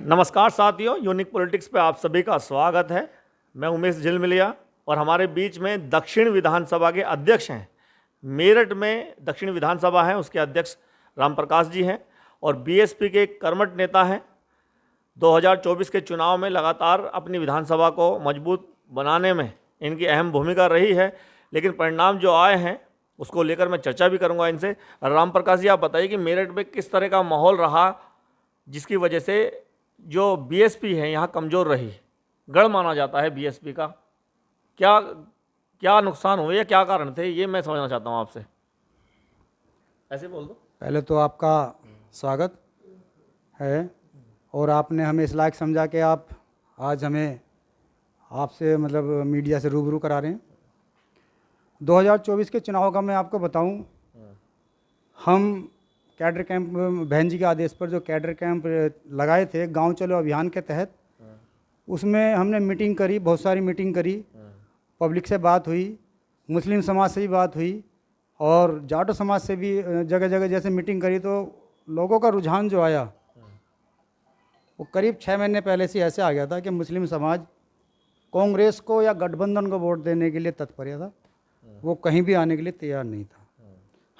नमस्कार साथियों, unique politics पे आप सभी का स्वागत है। मैं उमेश झिलमिलिया और हमारे बीच में दक्षिण विधानसभा के अध्यक्ष हैं। मेरठ में दक्षिण विधानसभा है, उसके अध्यक्ष राम प्रकाश जी हैं और बीएसपी के कर्मठ नेता हैं। 2024 के चुनाव में लगातार अपनी विधानसभा को मजबूत बनाने में इनकी अहम भूमिका रही है, लेकिन परिणाम जो आए हैं उसको लेकर मैं चर्चा भी करूंगा इनसे। राम प्रकाश जी, आप बताइए कि मेरठ में किस तरह का माहौल रहा जिसकी वजह से जो बीएसपी है यहाँ कमज़ोर रही। गढ़ माना जाता है बीएसपी का, क्या क्या नुकसान हुए या क्या कारण थे, ये मैं समझना चाहता हूँ आपसे। ऐसे बोल दो। पहले तो आपका स्वागत है और आपने हमें इस लायक समझा कि आप आज हमें आपसे मीडिया से रूबरू करा रहे हैं। 2024 के चुनाव का मैं आपको बताऊं, हम कैडर कैंप बहन जी के आदेश पर जो कैडर कैंप लगाए थे गांव चलो अभियान के तहत, उसमें हमने मीटिंग करी, बहुत सारी मीटिंग करी, पब्लिक से बात हुई, मुस्लिम समाज से भी बात हुई और जाटो समाज से भी जगह जगह जैसे मीटिंग करी। तो लोगों का रुझान जो आया वो करीब 6 महीने पहले से ऐसे आ गया था कि मुस्लिम समाज कांग्रेस को या गठबंधन को वोट देने के लिए तत्पर था, वो कहीं भी आने के लिए तैयार नहीं था।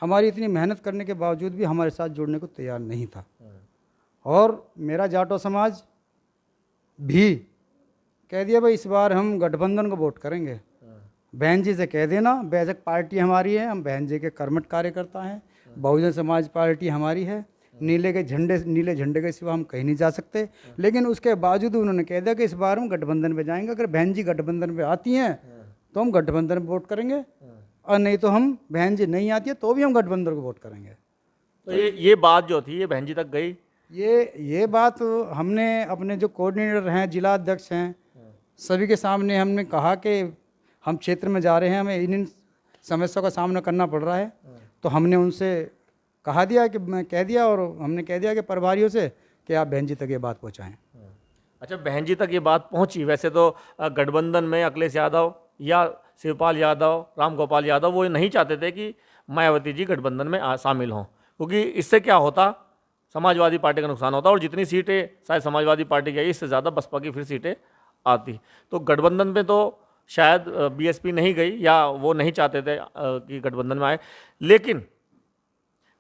हमारी इतनी मेहनत करने के बावजूद भी हमारे साथ जुड़ने को तैयार नहीं था। और मेरा जाटो समाज भी कह दिया भाई इस बार हम गठबंधन को वोट करेंगे। बहन जी से कह देना, बेशक पार्टी हमारी है, हम बहन जी के कर्मठ कार्यकर्ता हैं, बहुजन समाज पार्टी हमारी है, नीले झंडे के सिवा हम कहीं नहीं जा सकते। लेकिन उसके बावजूद उन्होंने कह दिया कि इस बार हम गठबंधन में जाएंगे, अगर बहन जी गठबंधन में आती हैं तो हम गठबंधन में वोट करेंगे और नहीं तो हम बहन जी नहीं आती है तो भी हम गठबंधन को वोट करेंगे। तो ये बात जो थी ये बहन जी तक गई। ये बात हमने अपने जो कोऑर्डिनेटर हैं, जिला अध्यक्ष हैं, सभी के सामने हमने कहा कि हम क्षेत्र में जा रहे हैं, हमें इन समस्याओं का सामना करना पड़ रहा है। तो हमने उनसे कह दिया और हमने कह दिया कि प्रभारियों से कि आप बहन जी तक ये बात पहुँचाएँ। अच्छा, बहन जी तक ये बात पहुंची। वैसे तो गठबंधन में अखिलेश यादव या शिवपाल यादव, राम गोपाल यादव वो नहीं चाहते थे कि मायावती जी गठबंधन में शामिल हों, क्योंकि इससे क्या होता, समाजवादी पार्टी का नुकसान होता और जितनी सीटें शायद समाजवादी पार्टी की आई, इससे ज़्यादा बसपा की फिर सीटें आती। तो गठबंधन में तो शायद बीएसपी नहीं गई या वो नहीं चाहते थे कि गठबंधन में आए। लेकिन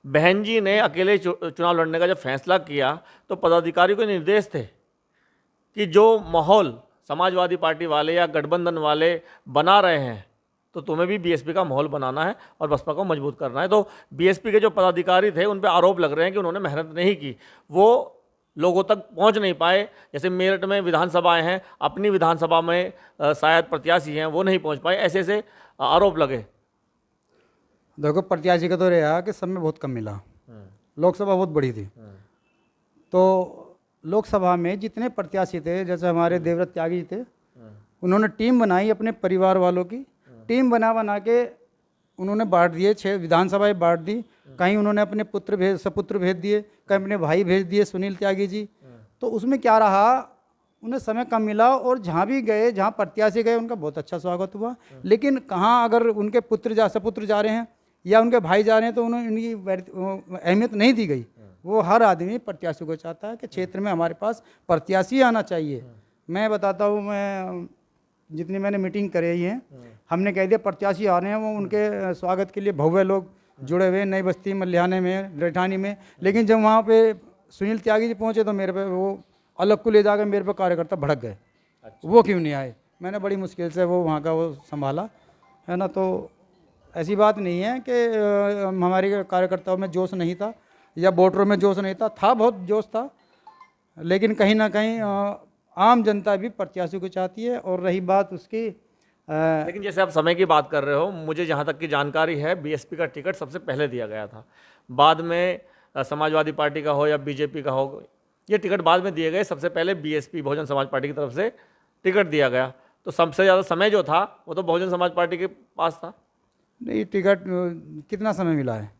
बहन जी ने अकेले चुनाव लड़ने का जब फैसला किया तो पदाधिकारी को निर्देश थे कि जो माहौल समाजवादी पार्टी वाले या गठबंधन वाले बना रहे हैं तो तुम्हें भी बीएसपी का माहौल बनाना है और बसपा को मजबूत करना है। तो बीएसपी के जो पदाधिकारी थे उन पे आरोप लग रहे हैं कि उन्होंने मेहनत नहीं की, वो लोगों तक पहुंच नहीं पाए। जैसे मेरठ में विधानसभाएं हैं, अपनी विधानसभा में शायद प्रत्याशी हैं वो नहीं पहुंच पाए, ऐसे ऐसे आरोप लगे। देखो, प्रत्याशी का तो रहा कि सब में बहुत कम मिला, लोकसभा बहुत बड़ी थी। तो लोकसभा में जितने प्रत्याशी थे, जैसे हमारे देवव्रत त्यागी थे, उन्होंने टीम बनाई, अपने परिवार वालों की टीम बना के उन्होंने बांट दिए, 6 विधानसभाएं बांट दी। कहीं उन्होंने अपने सपुत्र भेज दिए, कहीं अपने भाई भेज दिए, सुनील त्यागी जी। तो उसमें क्या रहा, उन्हें समय कम मिला और जहाँ भी गए, जहाँ प्रत्याशी गए, उनका बहुत अच्छा स्वागत हुआ। लेकिन कहाँ अगर उनके सपुत्र जा रहे हैं या उनके भाई जा रहे हैं तो उन्हें इनकी अहमियत नहीं दी गई। वो हर आदमी प्रत्याशी को चाहता है कि क्षेत्र में हमारे पास प्रत्याशी आना चाहिए। मैं बताता हूँ, मैं जितनी मैंने मीटिंग कराई है, हमने कह दिया प्रत्याशी आ रहे हैं, वो उनके स्वागत के लिए भव्य लोग जुड़े हुए, नई बस्ती, मल्याने में, रेठानी में। लेकिन जब वहाँ पे सुनील त्यागी जी पहुँचे तो मेरे पे वो अलग को ले जाकर मेरे पे कार्यकर्ता भड़क गए। वो क्यों नहीं आए? मैंने बड़ी मुश्किल से वो वहाँ का वो संभाला है ना। तो ऐसी बात नहीं है कि हमारे कार्यकर्ताओं में जोश नहीं था या वोटरों में जोश नहीं था, बहुत जोश था। लेकिन कहीं ना कहीं आम जनता भी प्रत्याशी को चाहती है। और रही बात उसकी लेकिन जैसे आप समय की बात कर रहे हो, मुझे जहाँ तक की जानकारी है बीएसपी का टिकट सबसे पहले दिया गया था, बाद में समाजवादी पार्टी का हो या बीजेपी का हो, ये टिकट बाद में दिए गए। सबसे पहले बीएसपी बहुजन समाज पार्टी की तरफ से टिकट दिया गया। तो सबसे ज़्यादा समय जो था वो तो बहुजन समाज पार्टी के पास था। नहीं, टिकट कितना समय मिला है?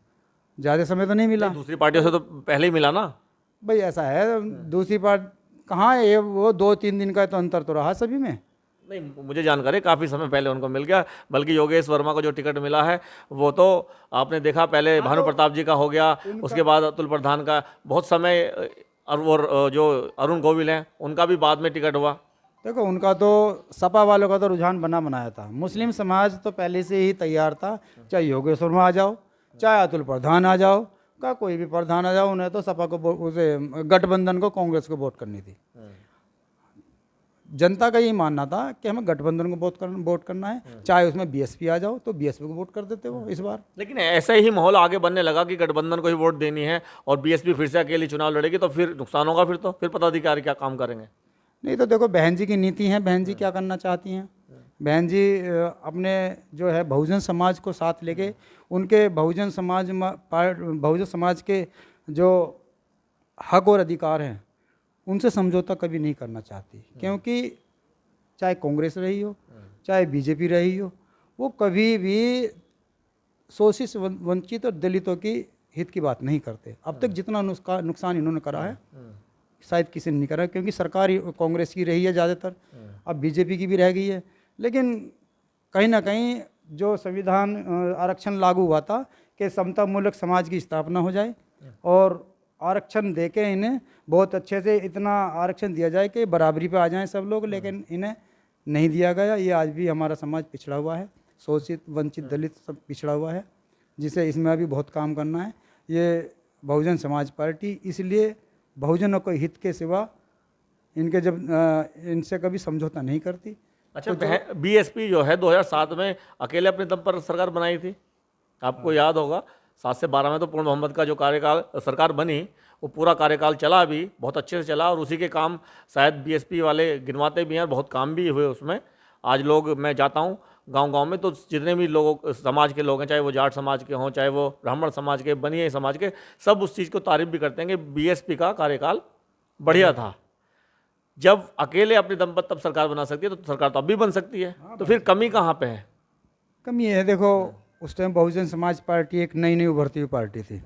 ज़्यादा समय तो नहीं मिला। दूसरी पार्टियों से तो पहले ही मिला ना भाई। ऐसा है, दूसरी पार्टी कहाँ है, ये वो 2-3 दिन का तो अंतर तो रहा सभी में। नहीं, मुझे जानकारी काफ़ी समय पहले उनको मिल गया। बल्कि योगेश वर्मा को जो टिकट मिला है वो तो आपने देखा, पहले भानु प्रताप जी का हो गया, उसके बाद अतुल प्रधान का। बहुत समय और वो जो अरुण गोविल हैं उनका भी बाद में टिकट हुआ। देखो उनका तो सपा वालों का तो रुझान बना बनाया था। मुस्लिम समाज तो पहले से ही तैयार था, चाहे योगेश्वर में आ जाओ, चाहे अतुल प्रधान आ जाओ, का कोई भी प्रधान आ जाओ, उन्हें तो सपा को उसे गठबंधन को, कांग्रेस को वोट करनी थी। जनता का यही मानना था कि हमें गठबंधन को वोट करना है, चाहे उसमें बीएसपी आ जाओ तो बीएसपी को वोट कर देते वो इस बार। लेकिन ऐसा ही माहौल आगे बनने लगा कि गठबंधन को ही वोट देनी है और बीएसपी फिर से अकेली चुनाव लड़ेगी, तो फिर नुकसान होगा। फिर पदाधिकारी क्या काम करेंगे? नहीं तो देखो बहन जी की नीति है, बहन जी क्या करना चाहती हैं। बहन जी अपने जो है बहुजन समाज को साथ लेके, उनके बहुजन समाज के जो हक और अधिकार हैं उनसे समझौता कभी नहीं करना चाहती, क्योंकि चाहे कांग्रेस रही हो, चाहे बीजेपी रही हो, वो कभी भी शोषित, वंचित और दलितों की हित की बात नहीं करते। अब तक जितना नुकसान इन्होंने करा है शायद किसी ने नहीं करा, क्योंकि सरकार कांग्रेस की रही है ज़्यादातर, अब बीजेपी की भी रह गई है। लेकिन कहीं ना कहीं जो संविधान आरक्षण लागू हुआ था कि समतामूलक समाज की स्थापना हो जाए और आरक्षण देके इन्हें बहुत अच्छे से इतना आरक्षण दिया जाए कि बराबरी पे आ जाएं सब लोग, लेकिन इन्हें नहीं दिया गया। ये आज भी हमारा समाज पिछड़ा हुआ है, शोषित, वंचित, दलित सब पिछड़ा हुआ है, जिसे इसमें अभी बहुत काम करना है। ये बहुजन समाज पार्टी इसलिए बहुजनों को हित के सिवा इनके जब इनसे कभी समझौता नहीं करती। अच्छा, बीएसपी जो है 2007 में अकेले अपने दम पर सरकार बनाई थी, आपको याद होगा। 7 से 12 में तो पूर्ण मोहम्मद का जो कार्यकाल सरकार बनी, वो पूरा कार्यकाल चला भी, बहुत अच्छे से चला, और उसी के काम शायद बीएसपी वाले गिनवाते भी हैं और बहुत काम भी हुए उसमें। आज लोग, मैं जाता हूँ गांव-गांव में, तो जितने भी लोगों समाज के लोग हैं, चाहे वो जाट समाज के हों, चाहे वो ब्राह्मण समाज के, बनिए समाज के, सब उस चीज़ को तारीफ भी करते हैं कि बीएसपी का कार्यकाल बढ़िया था। जब अकेले अपने दम पर तब सरकार बना सकती है, तो सरकार तो अब भी बन सकती है। तो फिर कमी कहाँ पे है? कमी है, देखो उस टाइम बहुजन समाज पार्टी एक नई नई उभरती हुई पार्टी थी,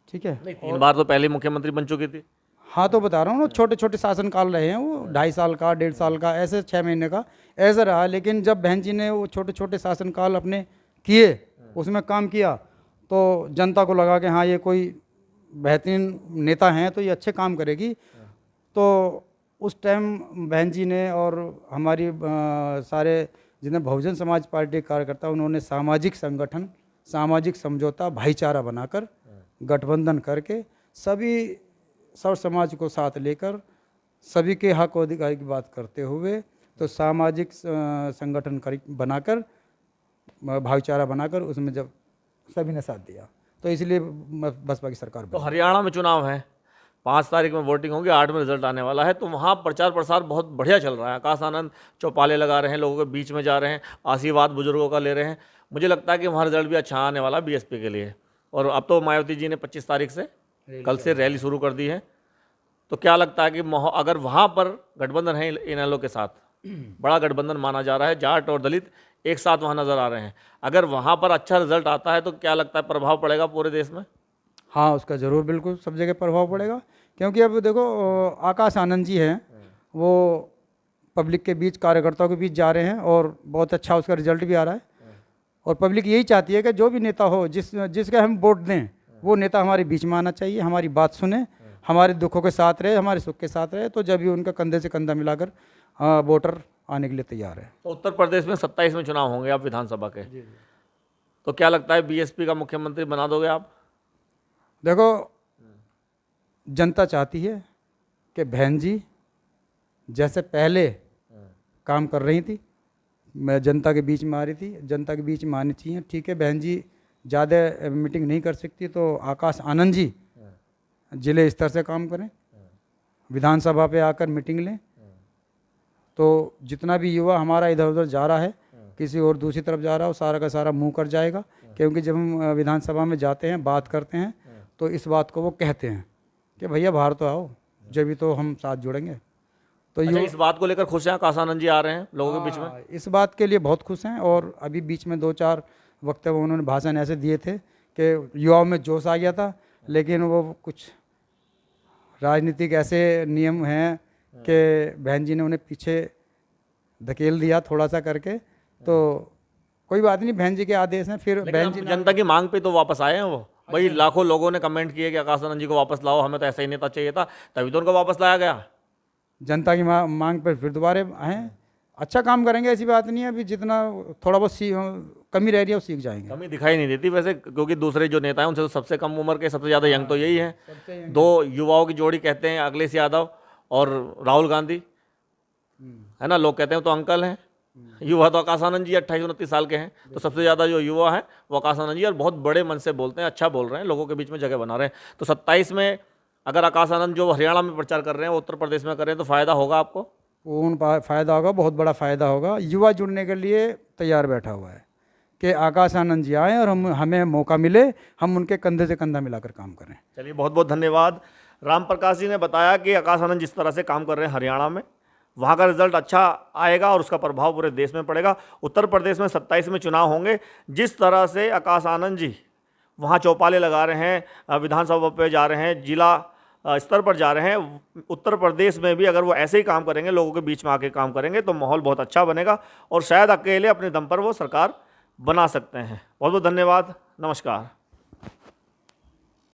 ठीक है। 3 बार तो पहले मुख्यमंत्री बन चुकी थी। हाँ तो बता रहा हूँ ना, छोटे छोटे शासनकाल रहे हैं वो, 2.5 साल का, 1.5 साल का, ऐसे 6 महीने का ऐसा रहा। लेकिन जब बहन जी ने वो छोटे छोटे शासनकाल अपने किए, उसमें काम किया, तो जनता को लगा कि हाँ ये कोई बेहतरीन नेता हैं, तो ये अच्छे काम करेगी। तो उस टाइम बहन जी ने और हमारी सारे जितने बहुजन समाज पार्टी के कार्यकर्ता, उन्होंने सामाजिक संगठन, सामाजिक समझौता, भाईचारा बनाकर गठबंधन करके सभी सर्व समाज को साथ लेकर सभी के हक और अधिकार की बात करते हुए, तो सामाजिक संगठन बनाकर, भाईचारा बनाकर, उसमें जब सभी ने साथ दिया, तो इसलिए बसपा की सरकार तो बनी। हरियाणा में चुनाव है, 5 तारीख में वोटिंग होगी, 8 में रिजल्ट आने वाला है, तो वहाँ प्रचार प्रसार बहुत बढ़िया चल रहा है। आकाश आनंद चौपाले लगा रहे हैं, लोगों के बीच में जा रहे हैं, आशीर्वाद बुजुर्गों का ले रहे हैं। मुझे लगता है कि वहाँ रिजल्ट भी अच्छा आने वाला है बीएसपी के लिए। और अब तो मायावती जी ने 25 तारीख से, कल से रैली शुरू कर दी है। तो क्या लगता है कि अगर वहाँ पर गठबंधन है इनेलो के साथ, बड़ा गठबंधन माना जा रहा है, जाट और दलित एक साथ वहाँ नज़र आ रहे हैं, अगर वहाँ पर अच्छा रिजल्ट आता है तो क्या लगता है प्रभाव पड़ेगा पूरे देश में? हाँ उसका ज़रूर बिल्कुल सब जगह प्रभाव पड़ेगा, क्योंकि अब देखो आकाश आनंद जी हैं, वो पब्लिक के बीच, कार्यकर्ताओं के बीच जा रहे हैं और बहुत अच्छा उसका रिजल्ट भी आ रहा है। और पब्लिक यही चाहती है कि जो भी नेता हो, जिसके हम वोट दें, वो नेता हमारे बीच में आना चाहिए, हमारी बात सुने, हमारे दुखों के साथ रहे, हमारे सुख के साथ रहे। तो जब भी उनका कंधे से कंधा मिलाकर वोटर आने के लिए तैयार है। तो उत्तर प्रदेश में 27 में चुनाव होंगे आप विधानसभा के, तो क्या लगता है बीएसपी का मुख्यमंत्री बना दोगे आप? देखो जनता चाहती है कि बहन जी जैसे पहले काम कर रही थी, मैं जनता के बीच में आ रही थी, जनता के बीच में आनी चाहिए। ठीक है, बहन जी ज़्यादा मीटिंग नहीं कर सकती, तो आकाश आनंद जी जिले स्तर से काम करें, विधानसभा पे आकर मीटिंग लें। तो जितना भी युवा हमारा इधर उधर जा रहा है, किसी और दूसरी तरफ जा रहा हो, सारा का सारा मुंह कर जाएगा। क्योंकि जब हम विधानसभा में जाते हैं, बात करते हैं, तो इस बात को वो कहते हैं कि भैया बाहर तो आओ, जब भी तो हम साथ जुड़ेंगे। तो अच्छा, इस बात को लेकर खुश हैं आकाश आनंद जी आ रहे हैं लोगों के बीच में? इस बात के लिए बहुत खुश हैं। और अभी बीच में 2-4 वक्तव्य उन्होंने भाषण ऐसे दिए थे कि युवाओं में जोश आ गया था, लेकिन वो कुछ राजनीतिक ऐसे नियम हैं कि बहन जी ने उन्हें पीछे धकेल दिया थोड़ा सा करके। तो कोई बात नहीं, बहन जी के आदेश हैं। फिर बहन जी जनता की मांग पे तो वापस आए हैं वो, भाई लाखों लोगों ने कमेंट किए कि आकाश आनंद जी को वापस लाओ, हमें तो ऐसा ही नेता चाहिए था, तभी तो उनको वापस लाया गया। जनता की मांग पर फिर दोबारा आए, अच्छा काम करेंगे, ऐसी बात नहीं है। अभी जितना थोड़ा बहुत कमी रह रही है वो सीख जाएंगे। कमी दिखाई नहीं देती वैसे, क्योंकि दूसरे जो नेता हैं उनसे तो सबसे कम उम्र के, सबसे ज़्यादा यंग तो यही हैं। दो युवाओं की जोड़ी कहते हैं, अखिलेश यादव और राहुल गांधी, है ना। लोग कहते हैं तो अंकल हैं। युवा तो आकाश आनंद जी 28-29 साल के हैं, तो सबसे ज़्यादा जो युवा हैं वो आकाश आनंद जी, और बहुत बड़े मन से बोलते हैं, अच्छा बोल रहे हैं, लोगों के बीच में जगह बना रहे हैं। तो 27 में अगर आकाश आनंद जो हरियाणा में प्रचार कर रहे हैं, उत्तर प्रदेश में कर रहे हैं, तो फ़ायदा होगा आपको? फ़ायदा होगा, बहुत बड़ा फ़ायदा होगा। युवा जुड़ने के लिए तैयार बैठा हुआ है कि आकाश आनंद जी आएँ और हमें मौका मिले, हम उनके कंधे से कंधा मिलाकर काम करें। चलिए, बहुत बहुत धन्यवाद। राम प्रकाश जी ने बताया कि आकाश आनंद जिस तरह से काम कर रहे हैं हरियाणा में, वहाँ का रिजल्ट अच्छा आएगा और उसका प्रभाव पूरे देश में पड़ेगा। उत्तर प्रदेश में 27 में चुनाव होंगे, जिस तरह से आकाश आनंद जी वहाँ चौपाले लगा रहे हैं, विधानसभा पे जा रहे हैं, जिला स्तर पर जा रहे हैं, उत्तर प्रदेश में भी अगर वो ऐसे ही काम करेंगे, लोगों के बीच में आके काम करेंगे, तो माहौल बहुत अच्छा बनेगा और शायद अकेले अपने दम पर वो सरकार बना सकते हैं। बहुत बहुत धन्यवाद, नमस्कार।